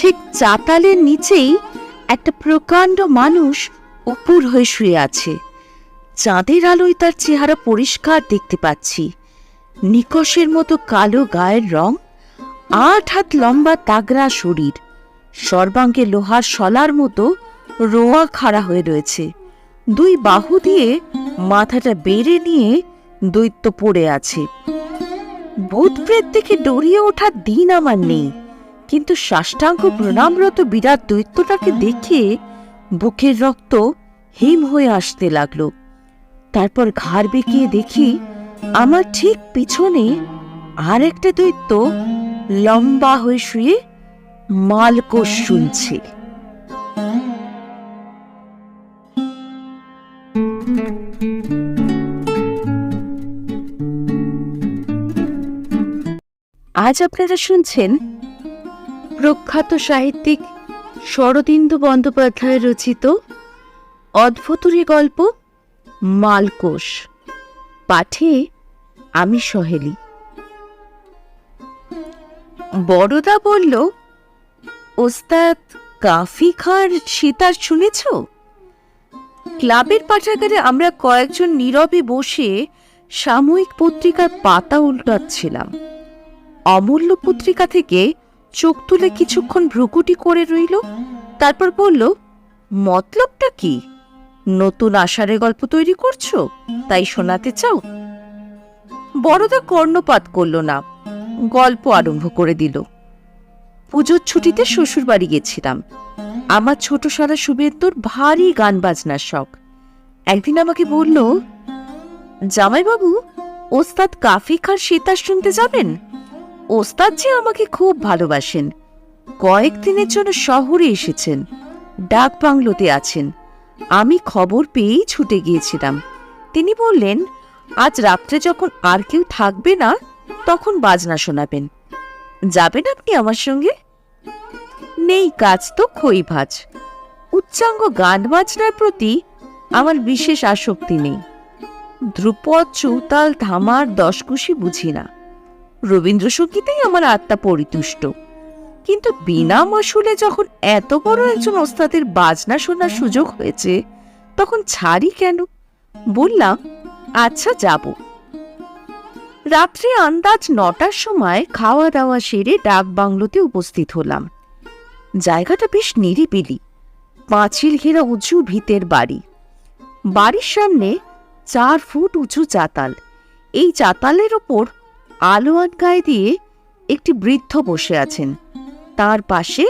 ঠিক চাতালের নিচেই একটা প্রকাণ্ড মানুষ উপুর হয়ে শুয়ে আছে। চাঁদের আলোয় তার চেহারা পরিষ্কার দেখতে পাচ্ছি। নিকষের মতো কালো গায়ের রং, 8 হাত লম্বা তাগড়া শরীর, সর্বাঙ্গে লোহার শলার মতো রোয়া খাড়া হয়ে রয়েছে। 2 বাহু দিয়ে মাথাটা বেড়ে নিয়ে দৈত্য পড়ে আছে। ভূত প্রেত দেখে ডরিয়ে ওঠার দিন আমার নেই, কিন্তু সাষ্টাঙ্গ প্রণামরত বিরাট দৈত্যটাকে দেখে বুকের রক্ত হিম হয়ে আসতে লাগলো। তারপর ঘাড় বেঁকিয়ে দেখি আমার ঠিক পিছনে আর একটা দৈত্য লম্বা হয়ে শুয়ে মালকোষ শুনছে। আজ আপনারা শুনছেন প্রখ্যাত সাহিত্যিক শরদিন্দু বন্দ্যোপাধ্যায় রচিত অদ্ভুতুড়ি গল্প মালকোষ। পাঠে আমি সহেলি। বড়দা বলল, ওস্তাদ কাফি খাঁর সিতার শুনেছ? ক্লাবের পাঠাগারে আমরা কয়েকজন নীরবে বসে সাময়িক পত্রিকার পাতা উল্টাচ্ছিলাম। অমূল্য পত্রিকা থেকে চোখ তুলে কিছুক্ষণ ভ্রুকুটি করে রইল, তারপর বলল, মতলবটা কি? নতুন আষাঢ়ে গল্প তৈরি করছো, তাই শোনাতে চাও? বড়দা কর্ণপাত করল না, গল্প আরম্ভ করে দিল। পুজোর ছুটিতে শ্বশুর বাড়ি গেছিলাম। আমার ছোট সারা শুভেন্দুর ভারী গান বাজনার শখ। একদিন আমাকে বলল, জামাইবাবু, ওস্তাদ কাফি খাঁর সিতার শুনতে যাবেন? ওস্তাদ যে আমাকে খুব ভালোবাসেন। কয়েকদিনের জন্য শহরে এসেছেন, ডাক বাংলোতে আছেন। আমি খবর পেয়েই ছুটে গিয়েছিলাম। তিনি বললেন, আজ রাত্রে যখন আর কেউ থাকবে না তখন বাজনা শোনাবেন। যাবেন আপনি আমার সঙ্গে? নেই কাজ তো খই ভাজ। উচ্চাঙ্গ গান বাজনার প্রতি আমার বিশেষ আসক্তি নেই। ধ্রুপদ, চৌতাল, ধামার, দশকুশি বুঝি না। রবীন্দ্রসঙ্গীতেই আমার আত্মা পরিতুষ্ট। কিন্তু বিনা মাসুলে যখন এত বড় একজন ওস্তাদের বাজনা শোনার সুযোগ হয়েছে, তখন ছাড়ি কেন? বললাম, আচ্ছা যাব। রাত্রে আন্দাজ 9টার সময় খাওয়া দাওয়া সেরে ডাক বাংলোতে উপস্থিত হলাম। জায়গাটা বেশ নিরিবিলি, পাঁচিল ঘেরা উঁচু ভিতের বাড়ি। বাড়ির সামনে 4 ফুট উঁচু চাতাল। এই চাতালের ওপর আলোয়ান গায়ে দিয়ে একটি বৃদ্ধ বসে আছেন। তার পাশে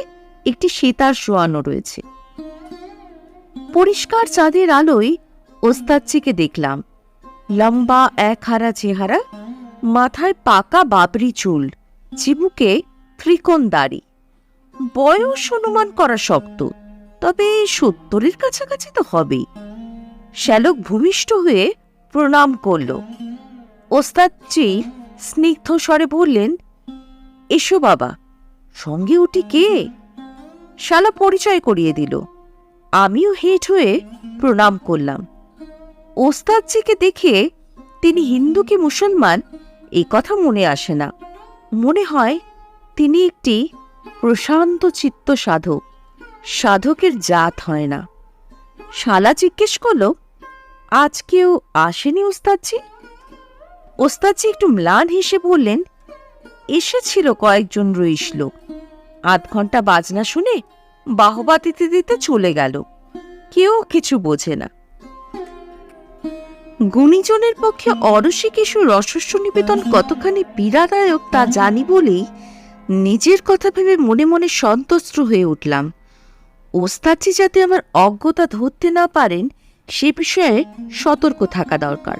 একটি সিতার শোয়ানো রয়েছে। পরিষ্কার চাঁদের আলোয় ওস্তাদজিকে দেখলাম। লম্বা একহারা চেহারা, মাথায় পাকা বাবরি চুল, চিবুকে ত্রিকোণ দাড়ি। বয়স অনুমান করা শক্ত, তবে 70-এর কাছাকাছি তো হবেই। শ্যালক ভূমিষ্ঠ হয়ে প্রণাম করল। ওস্তাদজি স্নিগ্ধ স্বরে বললেন, এসো বাবা। সঙ্গে ওটি কে? শালা পরিচয় করিয়ে দিল। আমিও হেঁট হয়ে প্রণাম করলাম। ওস্তাদজিকে দেখে তিনি হিন্দু কি মুসলমান এই কথা মনে আসে না। মনে হয় তিনি একটি প্রশান্ত চিত্ত সাধক। সাধকের জাত হয় না। শালা জিজ্ঞেস করল, আজ কেউ আসেনি ওস্তাদজি? ওস্তাদজি একটু ম্লান হেসে বললেন, এসেছিল কয়েকজন রইস লোক। 8 ঘন্টা বাজনা শুনে বাহবা দিতে দিতে চলে গেল। কেউ কিছু বোঝে না। গুণীজনের পক্ষে অরসিকেশু রসস্ব নিবেদন কতখানি পীড়াদায়ক তা জানি বলেই নিজের কথা ভেবে মনে মনে সন্তুষ্ট হয়ে উঠলাম। ওস্তাদজি যাতে আমার অজ্ঞতা ধরতে না পারেন সে বিষয়ে সতর্ক থাকা দরকার।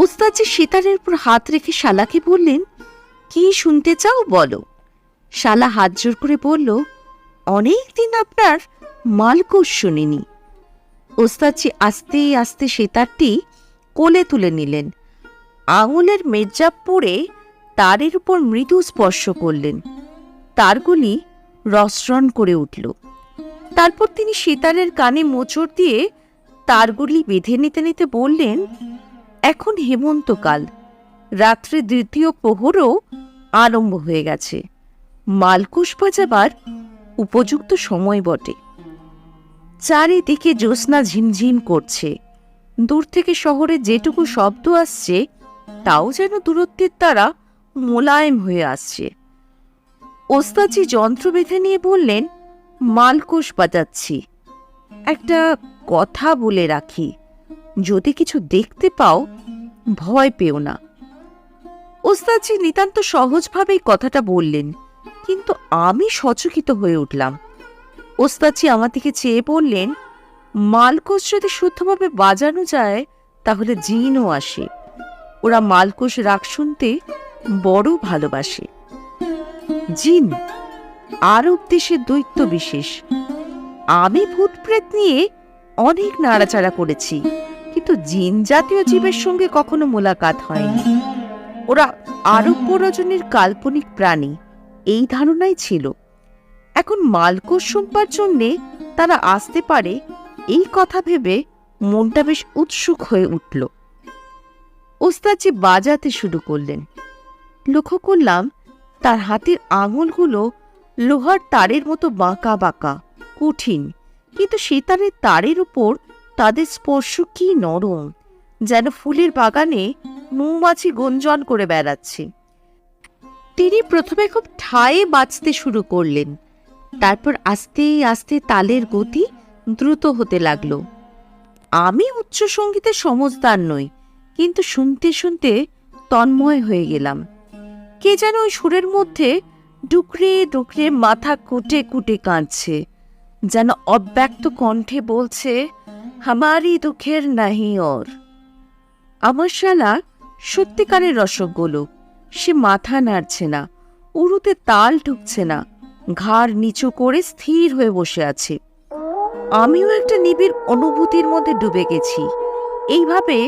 ওস্তাদজি সিতারের উপর হাত রেখে শালাকে বললেন, কি শুনতে চাও বলো। শালা হাত জোর করে বলল, অনেকদিন আপনার মালকোষ শুনিনি। ওস্তাদজি আস্তে আস্তে সিতারটি কোলে তুলে নিলেন। আঙুলের মেজ্জাব পড়ে তারের উপর মৃদু স্পর্শ করলেন। তারগুলি রসরণ করে উঠল। তারপর তিনি সিতারের কানে মোচড় দিয়ে তারগুলি বেঁধে নিতে নিতে বললেন, এখন হেমন্তকাল, রাত্রে 2য় প্রহরও আরম্ভ হয়ে গেছে। মালকোষ বাজাবার উপযুক্ত সময় বটে। চারিদিকে জ্যোৎস্না ঝিমঝিম করছে। দূর থেকে শহরে যেটুকু শব্দ আসছে তাও যেন দূরত্বের দ্বারা মোলায়েম হয়ে আসছে। ওস্তাদজি যন্ত্র বেঁধে নিয়ে বললেন, মালকোষ বাজাচ্ছি। একটা কথা বলে রাখি, যদি কিছু দেখতে পাও ভয় পেও না। ওস্তাদজি নিতান্ত সহজভাবেই কথাটা বললেন, কিন্তু আমি সচকিত হয়ে উঠলাম। ওস্তাদজি আমার দিকে চেয়ে বললেন, মালকোষ যদি শুদ্ধভাবে বাজানো যায় তাহলে জিনও আসে। ওরা মালকোষ রাগ শুনতে বড় ভালোবাসে। জিন আরব দেশের দৈত্য বিশেষ। আমি ভূত প্রেত নিয়ে অনেক নাড়াচাড়া করেছি, কিন্তু জিন জাতীয় জীবের সঙ্গে কখনো মোলাকাত হয়নি। ওরা আরব প্রয়োজনের কাল্পনিক প্রাণী, এই ধারণাই ছিল। এখন মালকোষ শুনবার জন্যে তারা আসতে পারে এই কথা ভেবে মনটা বেশ উৎসুক হয়ে উঠল। ওস্তাদজি বাজাতে শুরু করলেন। লক্ষ্য করলাম তার হাতের আঙুলগুলো লোহার তারের মতো বাঁকা বাঁকা, কঠিন, কিন্তু সেতারের তারের উপর তাদের স্পর্শ কি নরম, যেন ফুলের বাগানে মৌমাছি গুঞ্জন করে বেড়াচ্ছে। তিনি প্রথমে খুব ঠায়ে বাজতে শুরু করলেন, তারপর আস্তে আস্তে তালের গতি দ্রুত হতে লাগলো। আমি উচ্চ সঙ্গীতের সমজদার নই, কিন্তু শুনতে শুনতে তন্ময় হয়ে গেলাম। কে যেন ওই সুরের মধ্যে ডুকরে ডুকরে মাথা কুটে কুটে কাঁদছে, যেন অব্যক্ত কণ্ঠে বলছে, হামারি দুঃখের নাহি ওর। আমার শালা সত্যিকারের রসগোলক। সে মাথা নাড়ছে না, উরুতে তাল ঢুকছে না, ঘাড় নিচু করে স্থির হয়ে বসে আছে। আমিও একটা নিবিড় অনুভূতির মধ্যে ডুবে গেছি। এইভাবে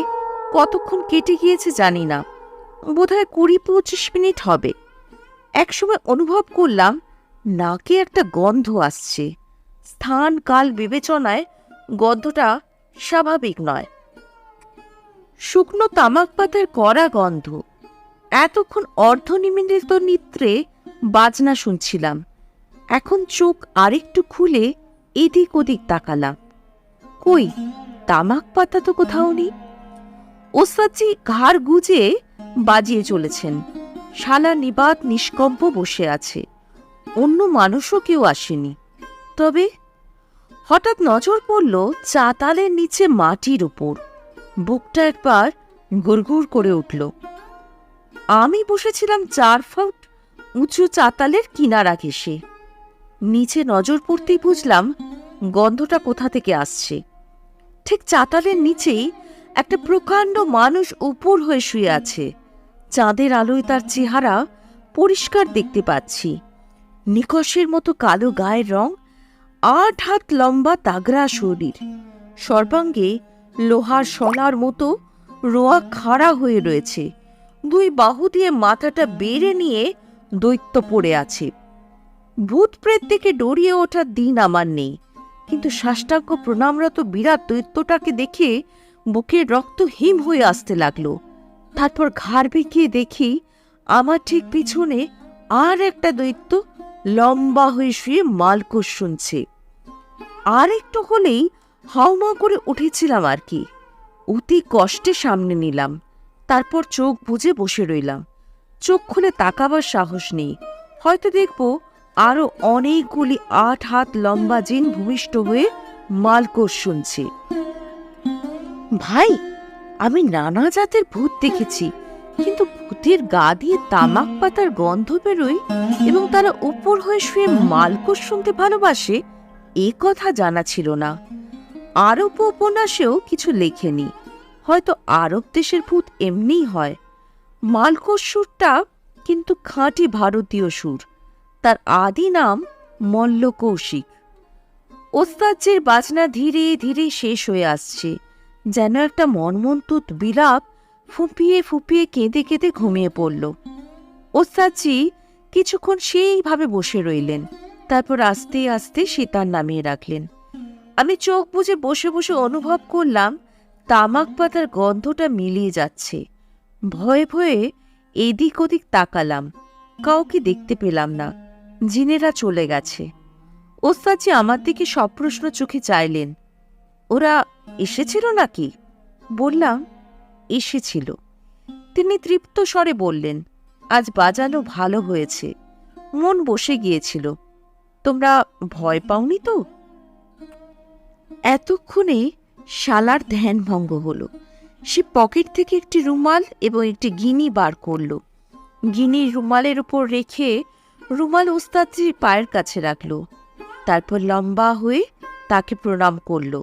কতক্ষণ কেটে গিয়েছে জানি না, বোধহয় 20-25 মিনিট হবে। একসময় অনুভব করলাম নাকে একটা গন্ধ আসছে। স্থান কাল বিবেচনায় গন্ধটা স্বাভাবিক নয়। শুকনো তামাক পাতার কড়া গন্ধ। এতক্ষণ অর্ধনিমিলিত নিদ্রে বাজনা শুনছিলাম, এখন চোখ আরেকটু খুলে এদিক ওদিক তাকালাম। কই, তামাক পাতা তো কোথাও নেই। ওস্তাদজি ঘাড় গুজে বাজিয়ে চলেছেন। শালা নিবাত নিষ্কম্প বসে আছে, অন্য মানুষও কেউ আসেনি। তবে হঠাৎ নজর পড়ল চাতালের নিচে মাটির উপর। বুকটা একবার গুড়গুড় করে উঠল। আমি বসেছিলাম 4 ফুট উঁচু চাতালের কিনারা ঘেঁষে। নিচে নজর পড়তেই বুঝলাম গন্ধটা কোথা থেকে আসছে। ঠিক চাতালের নিচেই একটা প্রকাণ্ড মানুষ উপর হয়ে শুয়ে আছে। চাঁদের আলোয় তার চেহারা পরিষ্কার দেখতে পাচ্ছি। নিকষের মতো কালো গায়ের রং, 8 হাত লম্বা তাগড়া শরীর, সর্বাঙ্গে লোহার শলার মতো রোয়া খাড়া হয়ে রয়েছে। 2 বাহু দিয়ে মাথাটা বেড়ে নিয়ে দৈত্য পড়ে আছে। ভূত প্রেত থেকে ডরিয়ে ওঠার দিন আমার নেই, কিন্তু সাষ্টাঙ্গ প্রণামরত বিরাট দৈত্যটাকে দেখে বুকের রক্ত হিম হয়ে আসতে লাগলো। তারপর ঘাড় বেঁকিয়ে দেখি আমার ঠিক পিছনে আর একটা দৈত্য লম্বা হয়ে শুয়ে মালকোষ শুনছে। আর একটু হলেই হাউমা করে উঠেছিলাম আর কি। অতি কষ্টে সামনে নিলাম, তারপর চোখ বুজে বসে রইলাম। চোখ খুলে তাকাবার সাহস নেই, হয়তো দেখব আরো অনেকগুলি 8 হাত লম্বা জিন ভূমিষ্ঠ হয়ে মালকোষ শুনছে। ভাই, আমি নানা জাতের ভূত দেখেছি, কিন্তু ভূতের গা দিয়ে তামাক পাতার গন্ধ বেরোয় এবং তারা উপর হয়ে শুয়ে মালকোষ শুনতে ভালোবাসে, এ কথা জানা ছিল না। আরব উপন্যাসেও কিছু লেখেনি, হয়তো আরব দেশের ভূত এমনিই হয়। মালকোষ সুরটা কিন্তু খাঁটি ভারতীয় সুর। তার আদি নাম মল্ল কৌশিক। ওস্তাদজির বাজনা ধীরে ধীরে শেষ হয়ে আসছে, যেন একটা মর্মন্তুদ বিলাপ ফুঁপিয়ে ফুঁপিয়ে কেঁদে কেঁদে ঘুমিয়ে পড়ল। ওস্তাদজি কিছুক্ষণ সেইভাবে বসে রইলেন, তারপর আস্তে আস্তে সিতার নামিয়ে রাখলেন। আমি চোখ বুজে বসে বসে অনুভব করলাম তামাক পাতার গন্ধটা মিলিয়ে যাচ্ছে। ভয়ে ভয়ে এদিক ওদিক তাকালাম, কাউকে দেখতে পেলাম না। জিনেরা চলে গেছে। ওস্তাদজি আমার দিকে সপ্রশ্ন চোখে চাইলেন। ওরা এসেছিল নাকি? বললাম, এসেছিল। তিনি তৃপ্ত স্বরে বললেন, আজ বাজানো ভালো হয়েছে, মন বসে গিয়েছিল। তোমরা ভয় পাওনি তো? এতক্ষণে শালার ধ্যান ভঙ্গ হলো। সে পকেট থেকে একটি রুমাল এবং একটি গিনি বার করল। গিনি রুমালের উপর রেখে রুমাল ওস্তাদজির পায়ের কাছে রাখল। তারপর লম্বা হয়ে তাকে প্রণাম করল।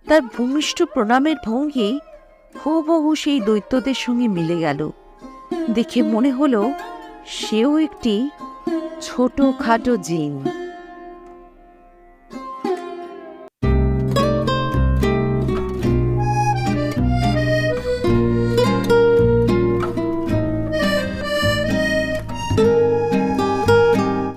তার ভূমিষ্ঠ প্রণামের ভঙ্গি হুবহু সেই দৈত্যদের সঙ্গে মিলে গেল। দেখে মনে হলো সেও একটি ছোটখাটো জিন।